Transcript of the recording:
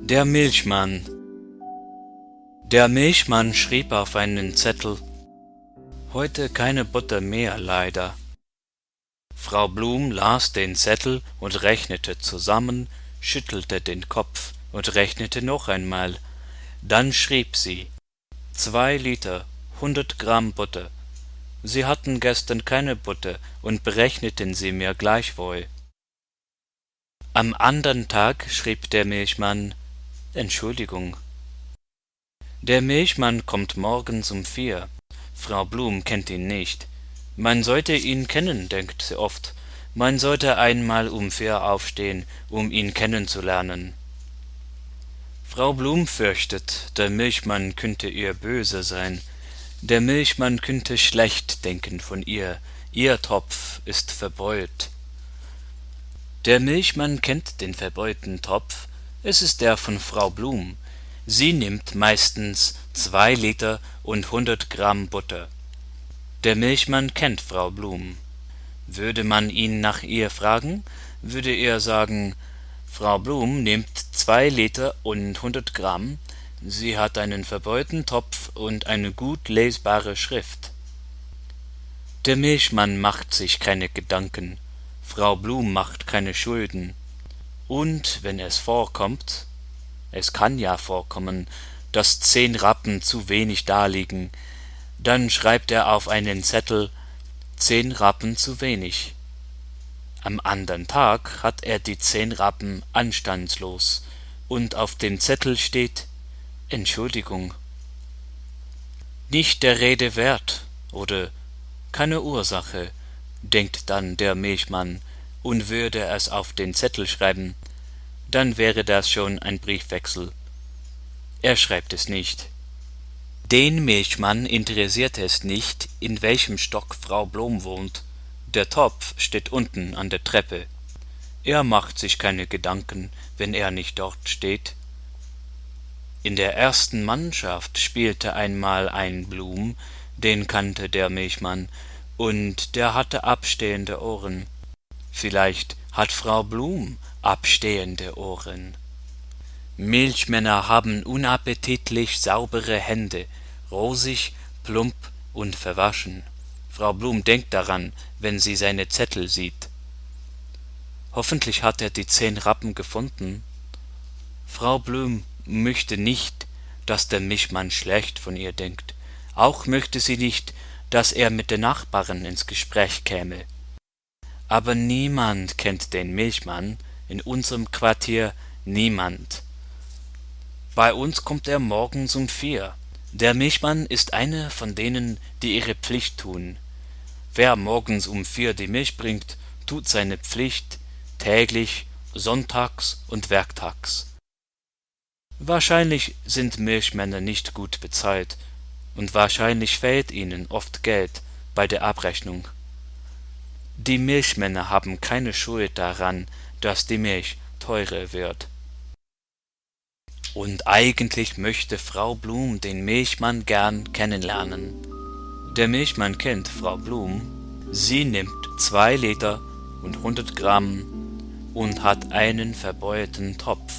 Der Milchmann. Der Milchmann schrieb auf einen Zettel: »Heute keine Butter mehr, leider.« Frau Blum las den Zettel und rechnete zusammen, schüttelte den Kopf und rechnete noch einmal. Dann schrieb sie: 2 Liter, 100 Gramm Butter. Sie hatten gestern keine Butter und berechneten sie mir gleichwohl. Am andern Tag schrieb der Milchmann: Entschuldigung. Der Milchmann kommt morgens um 4. Frau Blum kennt ihn nicht. Man sollte ihn kennen, denkt sie oft. Man sollte einmal um 4 aufstehen, um ihn kennenzulernen. Frau Blum fürchtet, der Milchmann könnte ihr böse sein. Der Milchmann könnte schlecht denken von ihr. Ihr Topf ist verbeult. Der Milchmann kennt den verbeulten Topf. Es ist der von Frau Blum. Sie nimmt meistens 2 Liter und 100 Gramm Butter. Der Milchmann kennt Frau Blum. Würde man ihn nach ihr fragen, würde er sagen: Frau Blum nimmt 2 Liter und 100 Gramm. Sie hat einen verbeulten Topf und eine gut lesbare Schrift. Der Milchmann macht sich keine Gedanken. Frau Blum macht keine Schulden. Und wenn es vorkommt, es kann ja vorkommen, dass 10 Rappen zu wenig daliegen, dann schreibt er auf einen Zettel: 10 Rappen zu wenig. Am andern Tag hat er die 10 Rappen anstandslos, und auf dem Zettel steht: Entschuldigung. Nicht der Rede wert oder keine Ursache, denkt dann der Milchmann, und würde es auf den Zettel schreiben, dann wäre das schon ein Briefwechsel. Er schreibt es nicht. Den Milchmann interessiert es nicht, in welchem Stock Frau Blum wohnt. Der Topf steht unten an der Treppe. Er macht sich keine Gedanken, wenn er nicht dort steht. In der ersten Mannschaft spielte einmal ein Blum, den kannte der Milchmann, und der hatte abstehende Ohren. Vielleicht hat Frau Blum abstehende Ohren. Milchmänner haben unappetitlich saubere Hände, rosig, plump und verwaschen. Frau Blum denkt daran, wenn sie seine Zettel sieht. Hoffentlich hat er die 10 Rappen gefunden. Frau Blum möchte nicht, dass der Milchmann schlecht von ihr denkt. Auch möchte sie nicht, dass er mit den Nachbarn ins Gespräch käme. Aber niemand kennt den Milchmann, in unserem Quartier niemand. Bei uns kommt er morgens um 4. Der Milchmann ist einer von denen, die ihre Pflicht tun. Wer morgens um 4 die Milch bringt, tut seine Pflicht täglich, sonntags und werktags. Wahrscheinlich sind Milchmänner nicht gut bezahlt, und wahrscheinlich fehlt ihnen oft Geld bei der Abrechnung. Die Milchmänner haben keine Schuld daran, dass die Milch teurer wird. Und eigentlich möchte Frau Blum den Milchmann gern kennenlernen. Der Milchmann kennt Frau Blum. Sie nimmt 2 Liter und 100 Gramm und hat einen verbeulten Topf.